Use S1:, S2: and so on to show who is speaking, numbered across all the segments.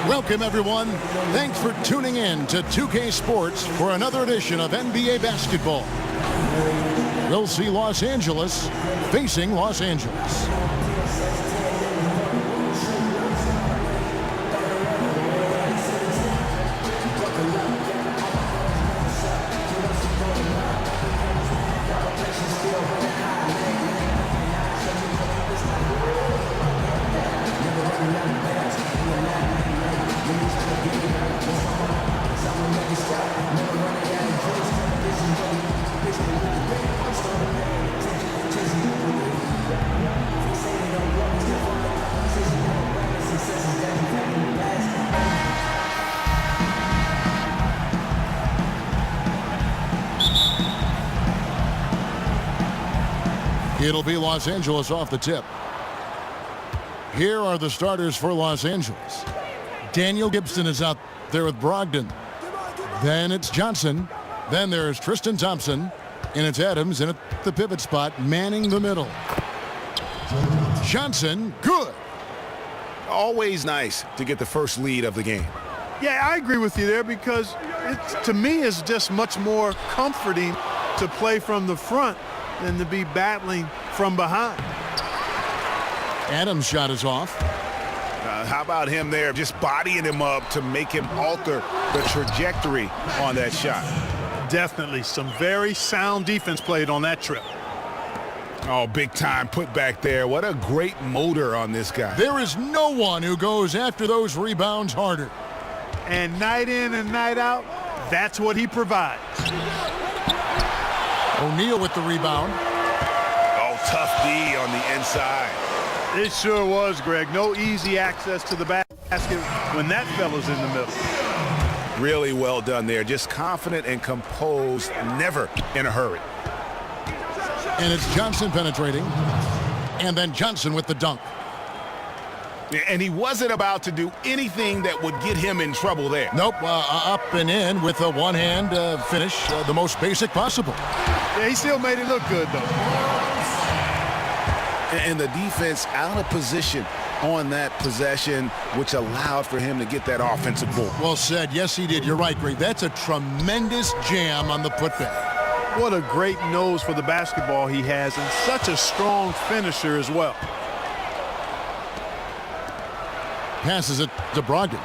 S1: Welcome, everyone. Thanks for tuning in to 2K Sports for another edition of NBA basketball. We'll see Los Angeles facing Los Angeles. It'll be Los Angeles off the tip. Here are the starters for Los Angeles. Daniel Gibson is out there with Brogdon. Then it's Johnson. Then there's Tristan Thompson. And it's Adams in at the pivot spot, manning the middle. Johnson, good.
S2: Always nice to get the first lead of the game.
S3: Yeah, I agree with you there because it, to me, is just much more comforting to play from the front than to be battling from behind.
S1: Adams' shot is off.
S2: How about him there, just bodying him up to make him alter the trajectory on that shot?
S3: Definitely some very sound defense played on that trip.
S2: Oh, big time put back there. What a great motor on this guy.
S1: There is no one who goes after those rebounds harder.
S3: And night in and night out, that's what he provides.
S1: O'Neal with the rebound.
S2: Oh, tough D on the inside.
S3: It sure was, Greg. No easy access to the basket when that fella's in the middle.
S2: Really well done there. Just confident and composed, never in a hurry.
S1: And it's Johnson penetrating. And then Johnson with the dunk.
S2: And he wasn't about to do anything that would get him in trouble there.
S1: Nope, up and in with a one-hand finish, the most basic possible.
S3: Yeah, he still made it look good, though.
S2: And the defense out of position on that possession, which allowed for him to get that offensive board.
S1: Well said. Yes, he did. You're right, Greg. That's a tremendous jam on the putback.
S3: What a great nose for the basketball he has, and such a strong finisher as well.
S1: Passes it to Brogdon.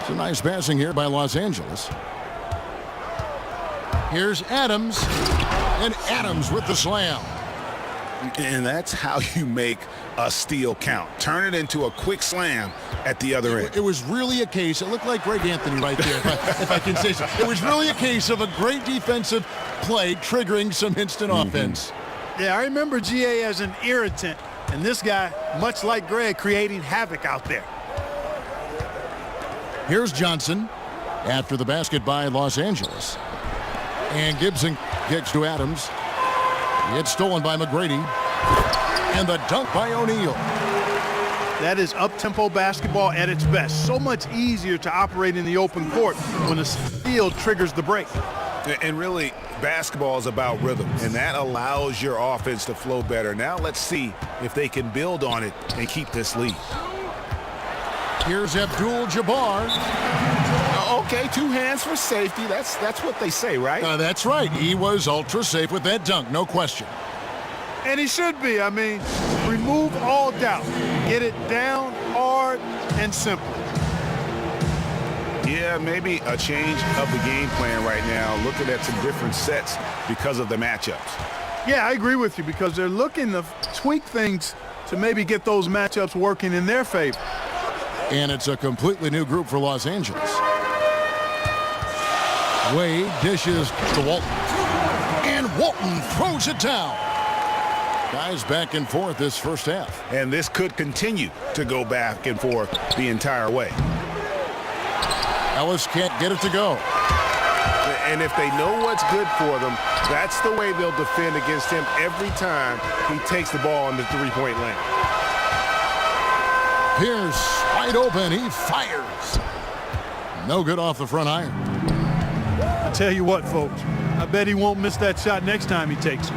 S1: It's a nice passing here by Los Angeles. Here's Adams, and Adams with the slam.
S2: And that's how you make a steal count. Turn it into a quick slam at the other end.
S1: It was really a case, it looked like Greg Anthony right there, if I can say so. It was really a case of a great defensive play triggering some instant offense.
S3: Yeah, I remember GA as an irritant, and this guy, much like Greg, creating havoc out there.
S1: Here's Johnson after the basket by Los Angeles. And Gibson kicks to Adams. It's stolen by McGrady. And the dunk by O'Neal.
S3: That is up-tempo basketball at its best. So much easier to operate in the open court when the steal triggers the break.
S2: And really, basketball is about rhythm, and that allows your offense to flow better. Now let's see if they can build on it and keep this lead.
S1: Here's Abdul-Jabbar.
S2: Okay, two hands for safety. That's what they say, right?
S1: That's right. He was ultra safe with that dunk, no question.
S3: And he should be. I mean, remove all doubt. Get it down hard and simple.
S2: Yeah, maybe a change of the game plan right now, looking at some different sets because of the matchups.
S3: Yeah, I agree with you because they're looking to tweak things to maybe get those matchups working in their favor.
S1: And it's a completely new group for Los Angeles. Wade dishes to Walton. And Walton throws it down. Guys back and forth this first half.
S2: And this could continue to go back and forth the entire way.
S1: Ellis can't get it to go.
S2: And if they know what's good for them, that's the way they'll defend against him every time he takes the ball in the three-point lane.
S1: Pierce wide open. He fires. No good off the front iron.
S3: I tell you what, folks, I bet he won't miss that shot next time he takes it.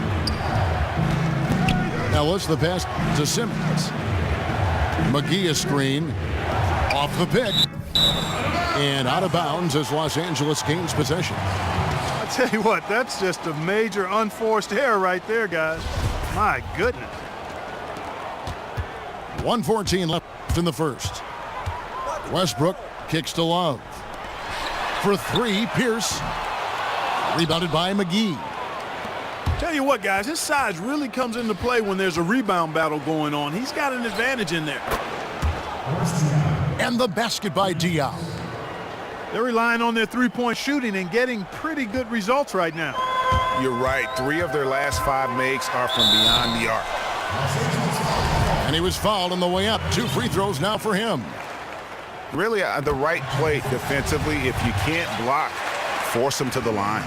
S1: Ellis, the pass to Simmons. McGee a screen. Off the pick. And out of bounds as Los Angeles gains possession.
S3: I tell you what, that's just a major unforced error right there, guys. My goodness.
S1: 1:14 left in the first. Westbrook kicks to Love. For three, Pierce. Rebounded by McGee.
S3: Tell you what, guys, his size really comes into play when there's a rebound battle going on. He's got an advantage in there.
S1: And the basket by Diaw.
S3: They're relying on their three-point shooting and getting pretty good results right now.
S2: You're right. 3 of their last 5 makes are from beyond the arc.
S1: And he was fouled on the way up. 2 free throws now for him.
S2: Really the right play defensively. If you can't block, force them to the line.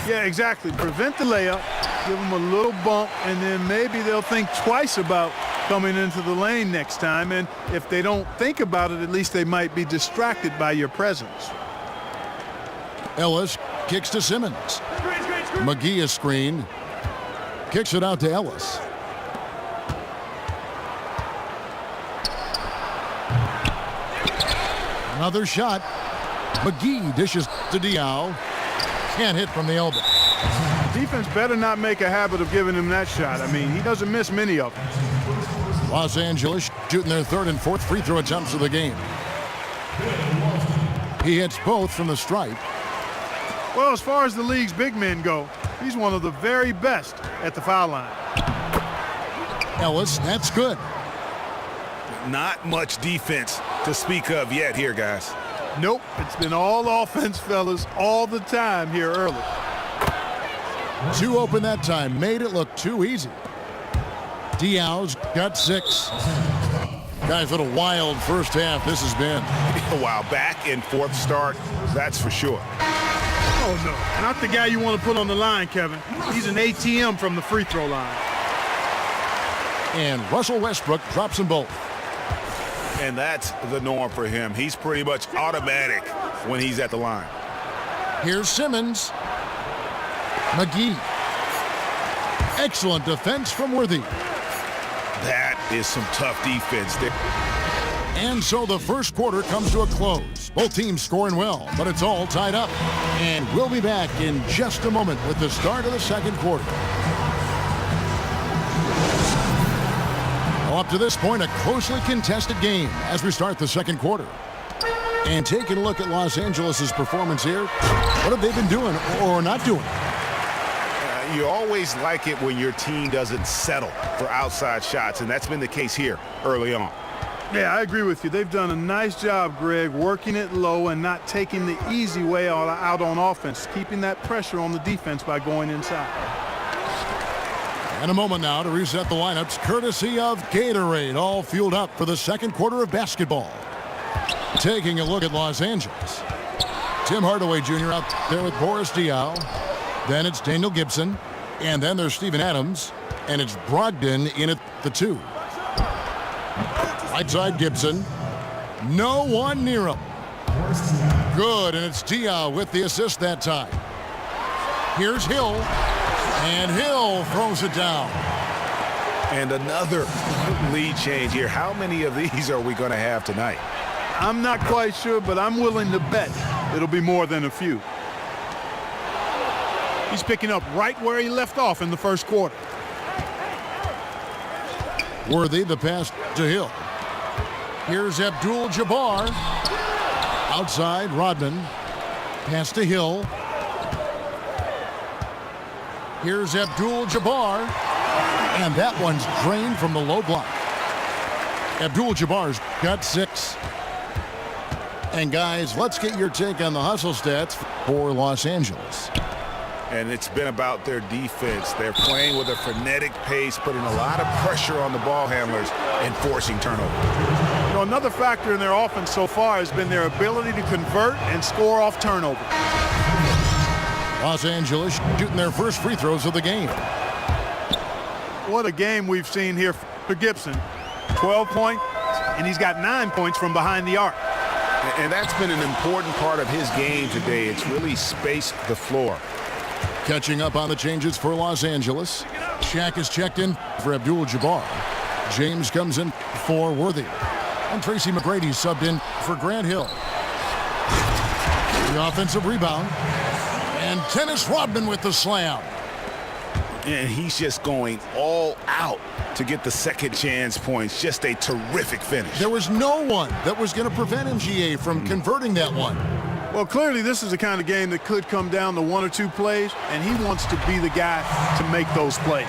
S3: Yeah, exactly. Prevent the layup, give them a little bump, and then maybe they'll think twice about coming into the lane next time. And if they don't think about it, at least they might be distracted by your presence.
S1: Ellis kicks to Simmons. McGee a screen. Kicks it out to Ellis. Another shot. McGee dishes to Diaw. Can't hit from the elbow.
S3: Defense better not make a habit of giving him that shot. I mean, he doesn't miss many of them.
S1: Los Angeles shooting their 3rd and 4th free throw attempts of the game. He hits both from the stripe.
S3: Well, as far as the league's big men go, he's one of the very best at the foul line.
S1: Ellis, that's good.
S2: Not much defense to speak of yet here, guys.
S3: Nope, it's been all offense, fellas, all the time here early.
S1: 2 open that time, made it look too easy. Diaw's got 6. Guys, what a wild first half this has been.
S2: Wow, back and forth start, that's for sure.
S3: Oh, no, not the guy you want to put on the line, Kevin. He's an ATM from the free throw line.
S1: And Russell Westbrook drops them both.
S2: And that's the norm for him. He's pretty much automatic when he's at the line.
S1: Here's Simmons. McGee. Excellent defense from Worthy.
S2: That is some tough defense there.
S1: And so the first quarter comes to a close. Both teams scoring well, but it's all tied up. And we'll be back in just a moment with the start of the second quarter. Well, up to this point, a closely contested game as we start the second quarter. And taking a look at Los Angeles' performance here, what have they been doing or not doing?
S2: You always like it when your team doesn't settle for outside shots, and that's been the case here early on.
S3: Yeah, I agree with you. They've done a nice job, Greg, working it low and not taking the easy way out on offense, keeping that pressure on the defense by going inside.
S1: And a moment now to reset the lineups, courtesy of Gatorade, all fueled up for the second quarter of basketball. Taking a look at Los Angeles. Tim Hardaway Jr. out there with Boris Diaw. Then it's Daniel Gibson. And then there's Steven Adams. And it's Brogdon in at the 2. Right side Gibson. No one near him. Good, and it's Diaw with the assist that time. Here's Hill. And Hill throws it down.
S2: And another lead change here. How many of these are we going to have tonight?
S3: I'm not quite sure, but I'm willing to bet it'll be more than a few. He's picking up right where he left off in the first quarter.
S1: Worthy, the pass to Hill. Here's Abdul-Jabbar. Outside, Rodman. Pass to Hill. Here's Abdul-Jabbar. And that one's drained from the low block. Abdul-Jabbar's got 6. And guys, let's get your take on the hustle stats for Los Angeles.
S2: And it's been about their defense. They're playing with a frenetic pace, putting a lot of pressure on the ball handlers and forcing turnovers.
S3: You know, another factor in their offense so far has been their ability to convert and score off turnover.
S1: Los Angeles shooting their first free throws of the game.
S3: What a game we've seen here for Gibson. 12 points, and he's got 9 points from behind the arc.
S2: And that's been an important part of his game today. It's really spaced the floor.
S1: Catching up on the changes for Los Angeles. Shaq is checked in for Abdul-Jabbar. James comes in for Worthy. And Tracy McGrady subbed in for Grant Hill. The offensive rebound. And Dennis Rodman with the slam.
S2: And he's just going all out to get the second chance points. Just a terrific finish.
S1: There was no one that was going to prevent MGA from converting that one.
S3: Well, clearly this is the kind of game that could come down to one or two plays, and he wants to be the guy to make those plays.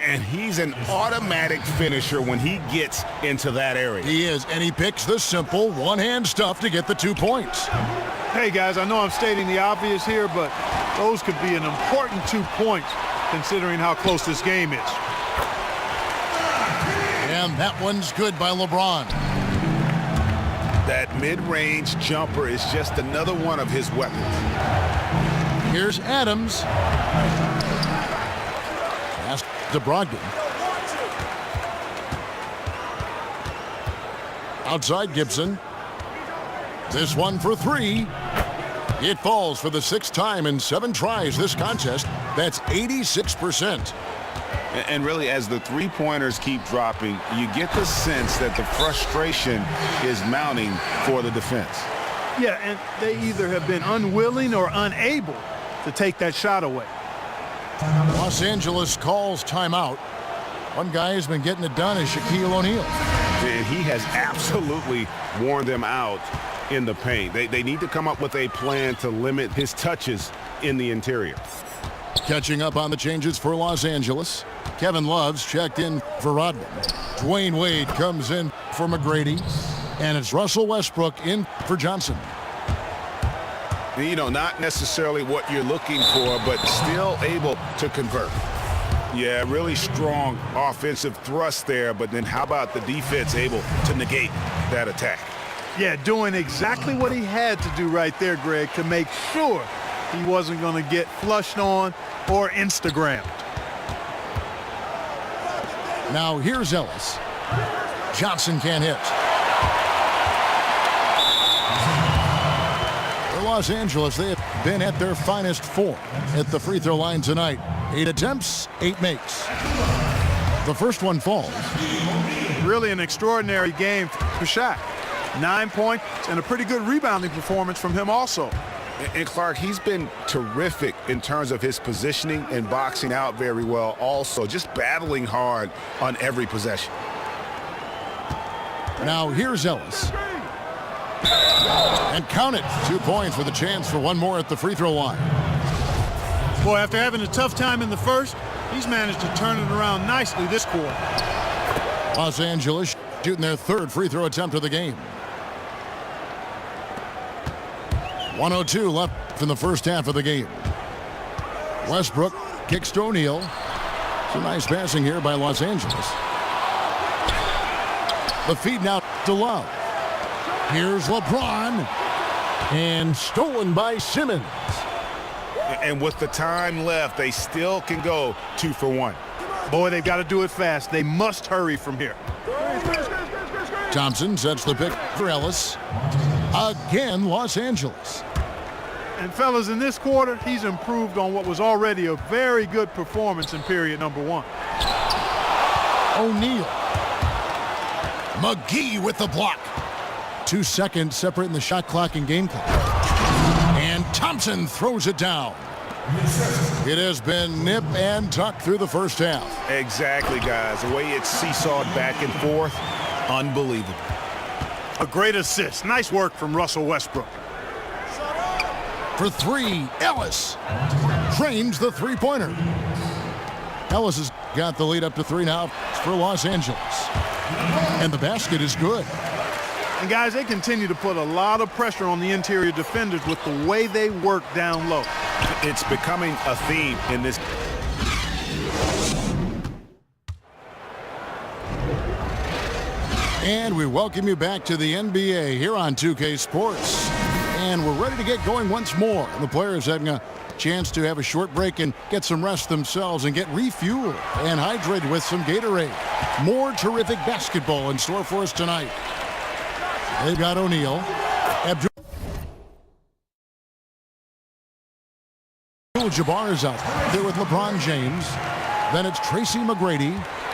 S2: And he's an automatic finisher when he gets into that area.
S1: He is, and he picks the simple one-hand stuff to get the 2 points.
S3: Hey, guys, I know I'm stating the obvious here, but those could be an important 2 points considering how close this game is.
S1: And that one's good by LeBron.
S2: That mid-range jumper is just another one of his weapons.
S1: Here's Adams. Pass to Brogdon. Outside Gibson. This one for three. It falls for the 6th time in 7 tries this contest. That's 86%.
S2: And really, as the three-pointers keep dropping, you get the sense that the frustration is mounting for the defense.
S3: Yeah, and they either have been unwilling or unable to take that shot away.
S1: Los Angeles calls timeout. One guy who's been getting it done is Shaquille O'Neal.
S2: And he has absolutely worn them out in the paint. They need to come up with a plan to limit his touches in the interior.
S1: Catching up on the changes for Los Angeles. Kevin Love's checked in for Rodman. Dwayne Wade comes in for McGrady. And it's Russell Westbrook in for Johnson.
S2: You know, not necessarily what you're looking for, but still able to convert. Yeah, really strong offensive thrust there, but then how about the defense able to negate that attack?
S3: Yeah, doing exactly what he had to do right there, Greg, to make sure he wasn't going to get flushed on or Instagrammed.
S1: Now here's Ellis. Johnson can't hit. For Los Angeles, they have been at their finest form at the free throw line tonight. 8 attempts, 8 makes. The first one falls.
S3: Really an extraordinary game for Shaq. 9 points and a pretty good rebounding performance from him also.
S2: And Clark, he's been terrific in terms of his positioning and boxing out very well also, just battling hard on every possession.
S1: Now here's Ellis. And count it. 2 points with a chance for one more at the free throw line.
S3: Boy, after having a tough time in the first, he's managed to turn it around nicely this quarter.
S1: Los Angeles shooting their 3rd free throw attempt of the game. 1:02 left in the first half of the game. Westbrook kicks to O'Neal. Some nice passing here by Los Angeles. The feed now to Love. Here's LeBron. And stolen by Simmons.
S2: And with the time left, they still can go 2 for 1.
S3: Boy, they've got to do it fast. They must hurry from here.
S1: Thompson sets the pick for Ellis. Again, Los Angeles.
S3: And fellas, in this quarter, he's improved on what was already a very good performance in period number 1.
S1: O'Neal. McGee with the block. 2 seconds separating the shot clock and game clock. And Thompson throws it down. It has been nip and tuck through the first half.
S2: Exactly, guys. The way it's seesawed back and forth, unbelievable.
S3: A great assist. Nice work from Russell Westbrook.
S1: For 3, Ellis trains the three-pointer. Ellis has got the lead up to 3 now for Los Angeles. And the basket is good.
S3: And guys, they continue to put a lot of pressure on the interior defenders with the way they work down low.
S2: It's becoming a theme in this.
S1: And we welcome you back to the NBA here on 2K Sports. And we're ready to get going once more. The players having a chance to have a short break and get some rest themselves and get refueled and hydrated with some Gatorade. More terrific basketball in store for us tonight. They've got O'Neal. Abdul-Jabbar is out there with LeBron James. Then it's Tracy McGrady,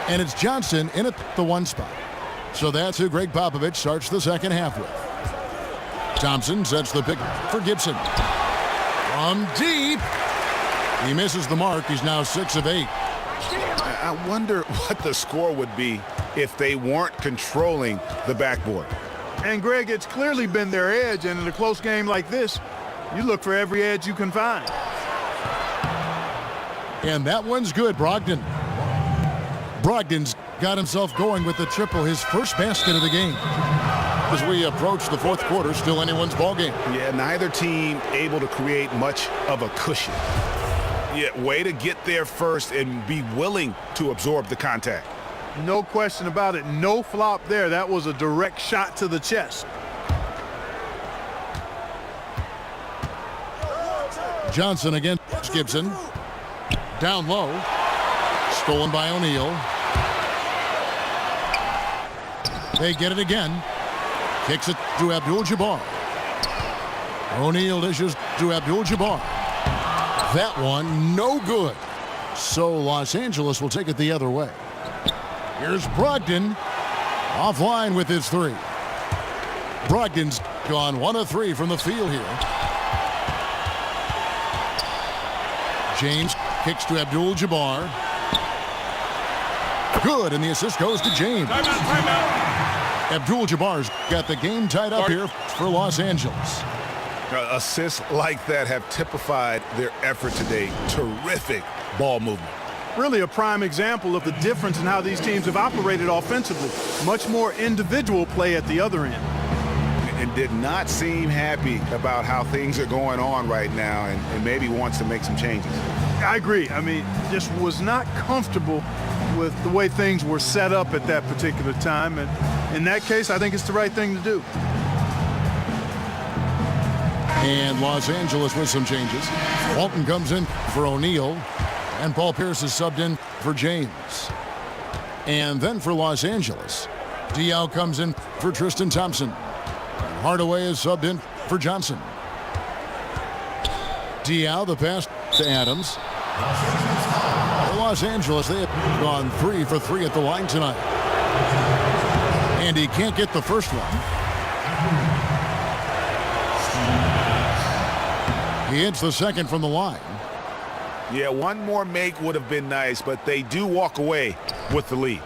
S1: and it's Johnson in at the 1 spot. So that's who Greg Popovich starts the second half with. Thompson sets the pick for Gibson. From deep. He misses the mark. He's now 6 of 8.
S2: I wonder what the score would be if they weren't controlling the backboard.
S3: And, Greg, it's clearly been their edge, and in a close game like this, you look for every edge you can find.
S1: And that one's good, Brogdon. Brogdon's got himself going with the triple, his first basket of the game. As we approach the fourth quarter, still anyone's ball game.
S2: Yeah, neither team able to create much of a cushion. Yeah, way to get there first and be willing to absorb the contact.
S3: No question about it. No flop there. That was a direct shot to the chest.
S1: Johnson against Gibson. Down low. Stolen by O'Neal. They get it again. Kicks it to Abdul-Jabbar. O'Neal dishes to Abdul-Jabbar. That one, no good. So Los Angeles will take it the other way. Here's Brogdon. Offline with his 3. Brogdon's gone 1 of 3 from the field here. James kicks to Abdul-Jabbar. Good, and the assist goes to James. Abdul-Jabbar's got the game tied up here for Los Angeles.
S2: Assists like that have typified their effort today. Terrific ball movement.
S3: Really a prime example of the difference in how these teams have operated offensively. Much more individual play at the other end.
S2: And did not seem happy about how things are going on right now and maybe wants to make some changes.
S3: I agree. I mean, just was not comfortable with the way things were set up at that particular time. And in that case, I think it's the right thing to do.
S1: And Los Angeles with some changes. Walton comes in for O'Neal, and Paul Pierce is subbed in for James. And then for Los Angeles, Diaw comes in for Tristan Thompson. And Hardaway is subbed in for Johnson. Diaw, the pass to Adams. For Los Angeles, they have gone 3 for 3 at the line tonight. And he can't get the first one. He hits the second from the line.
S2: Yeah, one more make would have been nice, but they do walk away with the lead.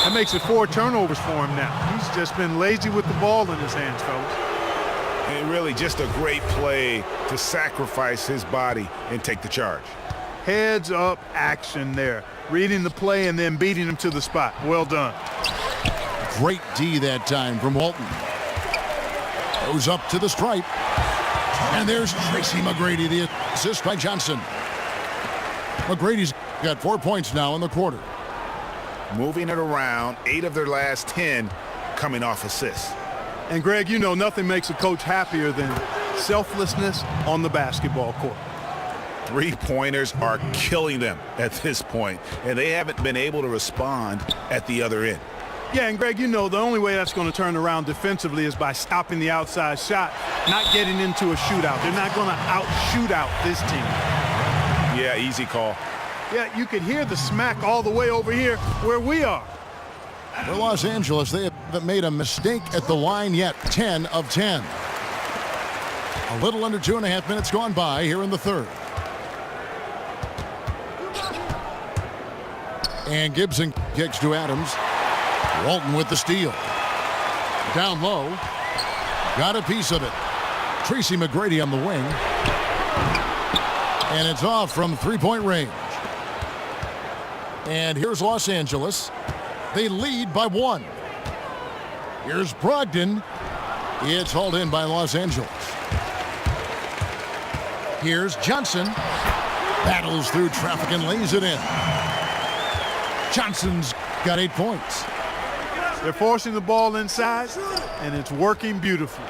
S3: That makes it 4 turnovers for him now. He's just been lazy with the ball in his hands, fellas.
S2: And really just a great play to sacrifice his body and take the charge.
S3: Heads up action there. Reading the play and then beating him to the spot. Well done.
S1: Great D that time from Walton. Goes up to the stripe. And there's Tracy McGrady, the assist by Johnson. McGrady's got 4 points now in the quarter.
S2: Moving it around, 8 of their last 10 coming off assists.
S3: And Greg, you know nothing makes a coach happier than selflessness on the basketball court.
S2: 3-pointers are killing them at this point, and they haven't been able to respond at the other end.
S3: Yeah, and Greg, you know the only way that's going to turn around defensively is by stopping the outside shot, not getting into a shootout. They're not going to out-shoot out this team.
S2: Yeah, easy call.
S3: Yeah, you could hear the smack all the way over here where we are.
S1: For Los Angeles, they haven't made a mistake at the line yet. 10 of 10. A little under 2.5 minutes gone by here in the third. And Gibson kicks to Adams. Walton with the steal. Down low. Got a piece of it. Tracy McGrady on the wing. And it's off from 3-point range. And here's Los Angeles. They lead by 1. Here's Brogdon. It's hauled in by Los Angeles. Here's Johnson. Battles through traffic and lays it in. Johnson's got 8 points.
S3: They're forcing the ball inside, and it's working beautifully.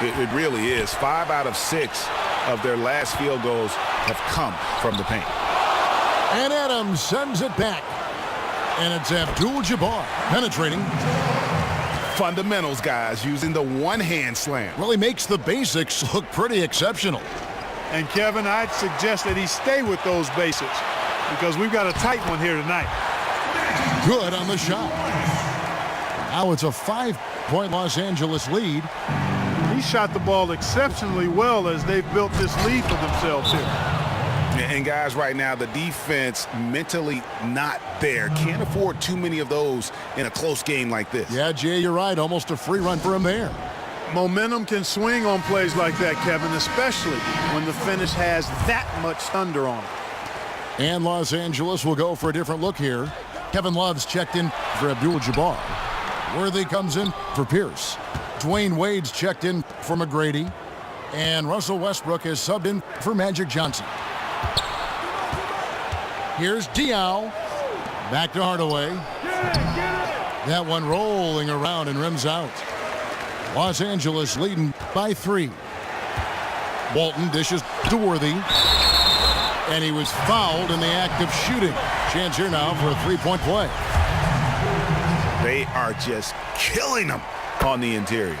S2: It really is. 5 out of 6 of their last field goals have come from the paint.
S1: And Adams sends it back. And it's Abdul-Jabbar penetrating.
S2: Fundamentals, guys, using the one-hand slam.
S1: Really makes the basics look pretty exceptional.
S3: And, Kevin, I'd suggest that he stay with those bases because we've got a tight one here tonight.
S1: Good on the shot. Now it's a 5-point Los Angeles lead.
S3: He shot the ball exceptionally well as they've built this lead for themselves here.
S2: And guys, right now, the defense mentally not there. Can't afford too many of those in a close game like this.
S1: Yeah, Jay, you're right. Almost a free run for him there.
S3: Momentum can swing on plays like that, Kevin, especially when the finish has that much thunder on it.
S1: And Los Angeles will go for a different look here. Kevin Love's checked in for Abdul-Jabbar. Worthy comes in for Pierce. Dwayne Wade's checked in for McGrady. And Russell Westbrook is subbed in for Magic Johnson. Here's Diaw. Back to Hardaway. That one rolling around and rims out. Los Angeles leading by 3. Walton dishes to Worthy. And he was fouled in the act of shooting. Chance here now for a 3-point play.
S2: They are just killing them on the interior.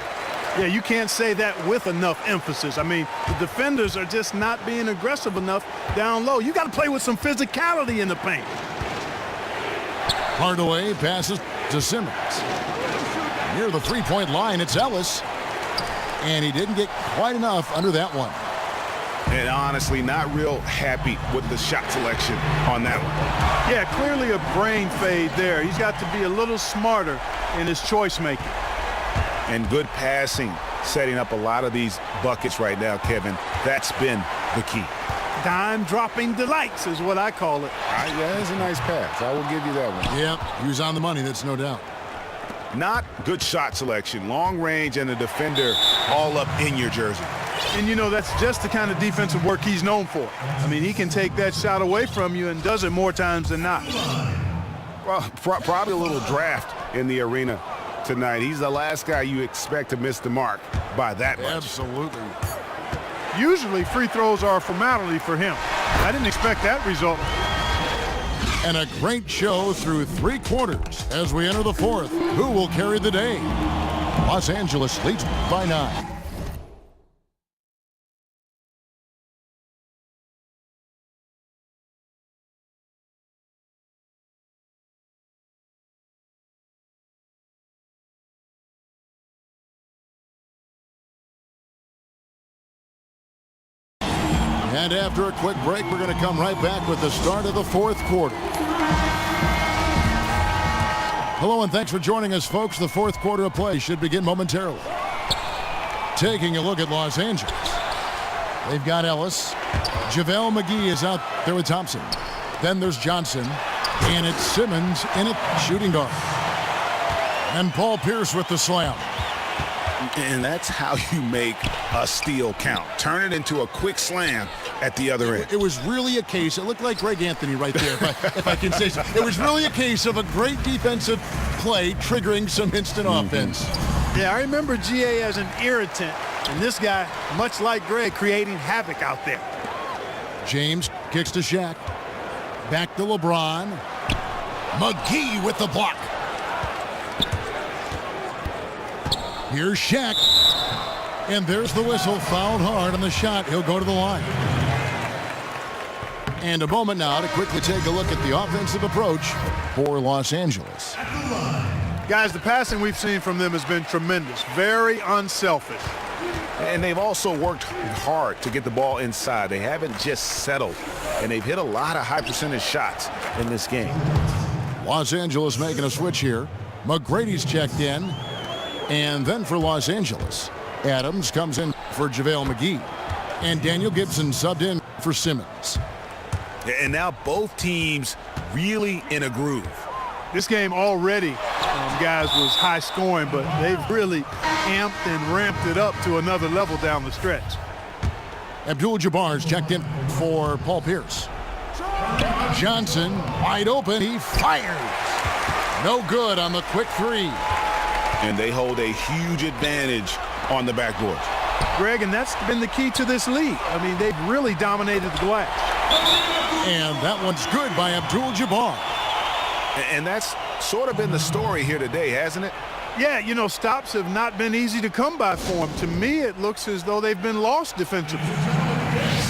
S3: Yeah, you can't say that with enough emphasis. I mean, the defenders are just not being aggressive enough down low. You got to play with some physicality in the paint.
S1: Hardaway passes to Simmons. Near the 3-point line, it's Ellis. And he didn't get quite enough under that one.
S2: And honestly, not real happy with the shot selection on that one.
S3: Yeah, clearly a brain fade there. He's got to be a little smarter in his choice making.
S2: And good passing, setting up a lot of these buckets right now, Kevin. That's been the key.
S3: Dime-dropping delights is what I call it.
S2: Yeah, that's a nice pass. I will give you that one.
S1: Yep, he was on the money, that's no doubt.
S2: Not good shot selection. Long range and the defender all up in your jersey.
S3: And, you know, that's just the kind of defensive work he's known for. I mean, he can take that shot away from you and does it more times than not.
S2: Well, probably a little draft in the arena tonight. He's the last guy you expect to miss the mark by that much.
S1: Absolutely.
S3: Usually free throws are a formality for him. I didn't expect that result.
S1: And a great show through 3 quarters as we enter the 4th. Who will carry the day? Los Angeles leads by 9. And after a quick break, we're going to come right back with the start of the 4th quarter. Hello and thanks for joining us, folks. The 4th quarter of play should begin momentarily. Taking a look at Los Angeles. They've got Ellis. JaVale McGee is out there with Thompson. Then there's Johnson. And it's Simmons in it, shooting guard. And Paul Pierce with the slam.
S2: And that's how you make a steal count. Turn it into a quick slam at the other end.
S1: It was really a case, it looked like Greg Anthony right there, if I can say so. It was really a case of a great defensive play triggering some instant offense.
S3: Yeah, I remember GA as an irritant, and this guy, much like Greg, creating havoc out there.
S1: James kicks to Shaq. Back to LeBron. McGee with the block. Here's Shaq. And there's the whistle, fouled hard on the shot. He'll go to the line. And a moment now to quickly take a look at the offensive approach for Los Angeles.
S3: Guys, the passing we've seen from them has been tremendous. Very unselfish.
S2: And they've also worked hard to get the ball inside. They haven't just settled. And they've hit a lot of high percentage shots in this game.
S1: Los Angeles making a switch here. McGrady's checked in. And then for Los Angeles, Adams comes in for JaVale McGee. And Daniel Gibson subbed in for Simmons.
S2: And now both teams really in a groove.
S3: This game already, guys, was high scoring, but they've really amped and ramped it up to another level down the stretch.
S1: Abdul-Jabbar's checked in for Paul Pierce. Johnson wide open. He fires. No good on the quick 3.
S2: And they hold a huge advantage on the backboard.
S3: Greg, and that's been the key to this league. I mean, they've really dominated the glass.
S1: And that one's good by Abdul-Jabbar.
S2: And that's sort of been the story here today, hasn't it?
S3: Yeah, you know, stops have not been easy to come by for them. To me, it looks as though they've been lost defensively.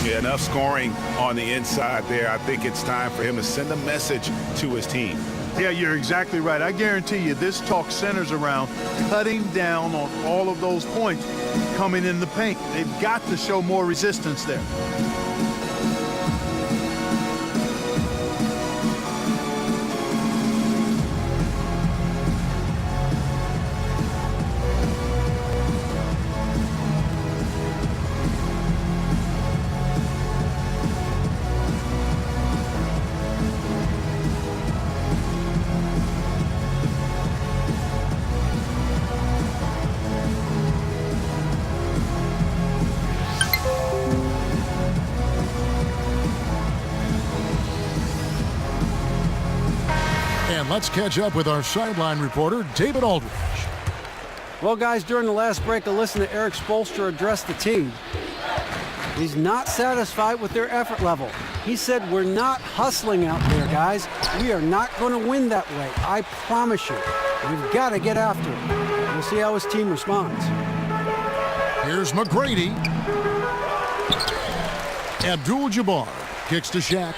S2: Yeah, enough scoring on the inside there. I think it's time for him to send a message to his team.
S3: Yeah, you're exactly right. I guarantee you this talk centers around cutting down on all of those points coming in the paint. They've got to show more resistance there.
S1: And let's catch up with our sideline reporter, David Aldridge.
S4: Well, guys, during the last break, I listened to Eric Spoelstra address the team. He's not satisfied with their effort level. He said, we're not hustling out there, guys. We are not going to win that way. I promise you. We've got to get after it. We'll see how his team responds.
S1: Here's McGrady. Abdul-Jabbar kicks to Shaq.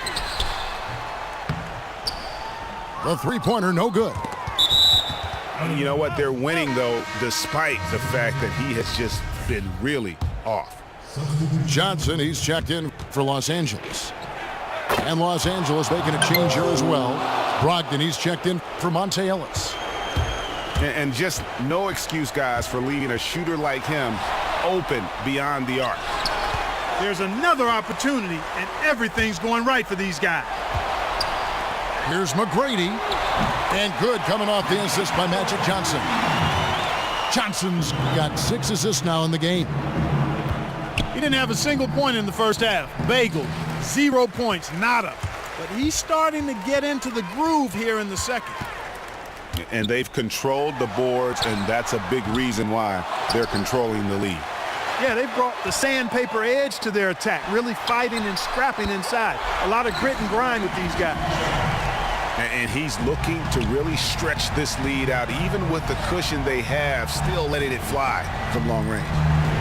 S1: The three-pointer, no good.
S2: You know what? They're winning, though, despite the fact that he has just been really off.
S1: Johnson, he's checked in for Los Angeles. And Los Angeles making a change here as well. Brogdon, he's checked in for Monte Ellis.
S2: And just no excuse, guys, for leaving a shooter like him open beyond the arc.
S3: There's another opportunity, and everything's going right for these guys.
S1: Here's McGrady. And good coming off the assist by Magic Johnson. Johnson's got 6 assists now in the game.
S3: He didn't have a single point in the first half. Bagel, 0 points, nada. But he's starting to get into the groove here in the second.
S2: And they've controlled the boards, and that's a big reason why they're controlling the lead.
S3: Yeah, they've brought the sandpaper edge to their attack, really fighting and scrapping inside. A lot of grit and grind with these guys.
S2: And he's looking to really stretch this lead out, even with the cushion they have, still letting it fly from long range.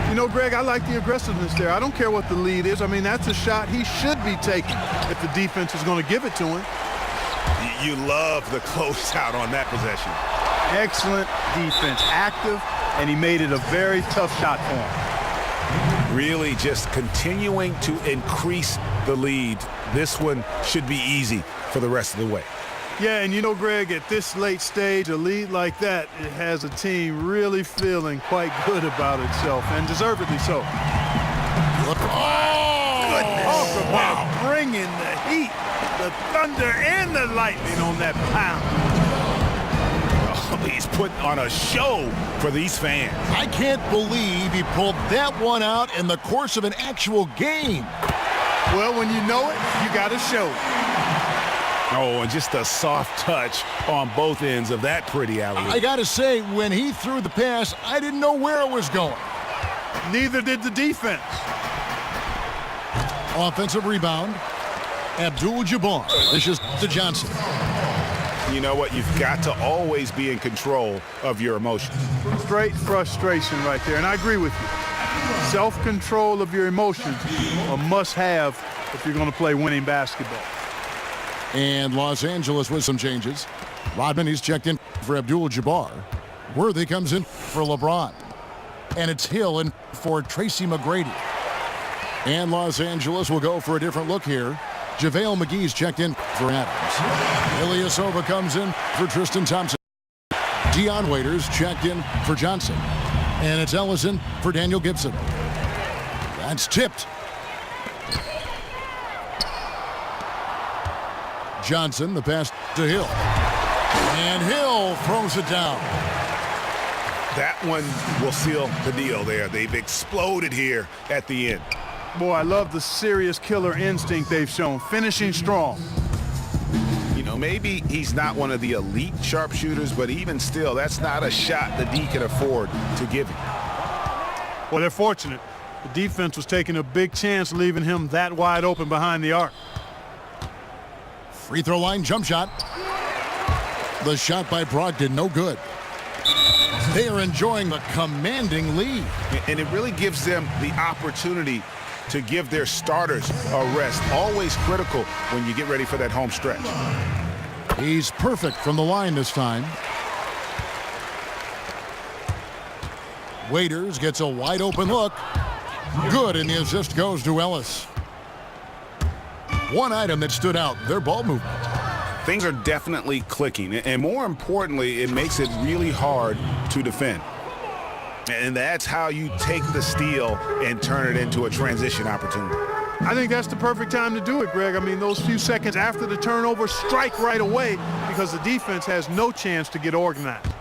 S3: You know, Greg, I like the aggressiveness there. I don't care what the lead is. I mean, that's a shot he should be taking if the defense is going to give it to him.
S2: You love the closeout on that possession.
S3: Excellent defense, active, and he made it a very tough shot for him.
S2: Really just continuing to increase the lead. This one should be easy for the rest of the way.
S3: Yeah, and you know, Greg, at this late stage, a lead like that, it has a team really feeling quite good about itself, and deservedly so. Talk about bringing the heat, the thunder, and the lightning on that pound.
S2: Oh, he's putting on a show for these fans.
S1: I can't believe he pulled that one out in the course of an actual game.
S3: Well, when you know it, you got to show it.
S2: Oh, and just a soft touch on both ends of that pretty alley-oop.
S1: I got to say, when he threw the pass, I didn't know where it was going.
S3: Neither did the defense.
S1: Offensive rebound. Abdul-Jabbar. This is to Johnson.
S2: You know what? You've got to always be in control of your emotions.
S3: Straight frustration right there, and I agree with you. Self-control of your emotions, a must-have if you're going to play winning basketball.
S1: And Los Angeles with some changes. Rodman, he's checked in for Abdul-Jabbar. Worthy comes in for LeBron. And it's Hill in for Tracy McGrady. And Los Angeles will go for a different look here. JaVale McGee's checked in for Adams. Ilyasova comes in for Tristan Thompson. Dion Waiters checked in for Johnson. And it's Ellison for Daniel Gibson. That's tipped. Johnson, the pass to Hill. And Hill throws it down.
S2: That one will seal the deal there. They've exploded here at the end.
S3: Boy, I love the serious killer instinct they've shown, finishing strong.
S2: You know, maybe he's not one of the elite sharpshooters, but even still, that's not a shot the D can afford to give him.
S3: Well, they're fortunate. The defense was taking a big chance leaving him that wide open behind the arc.
S1: Free throw line jump shot. The shot by Brogdon, no good. They are enjoying the commanding lead.
S2: And it really gives them the opportunity to give their starters a rest. Always critical when you get ready for that home stretch.
S1: He's perfect from the line this time. Waiters gets a wide open look. Good, and the assist goes to Ellis. One item that stood out, their ball movement.
S2: Things are definitely clicking, and more importantly, it makes it really hard to defend. And that's how you take the steal and turn it into a transition opportunity.
S3: I think that's the perfect time to do it, Greg. I mean, those few seconds after the turnover, strike right away because the defense has no chance to get organized.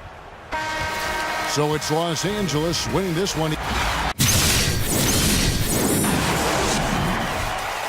S1: So it's Los Angeles winning this one.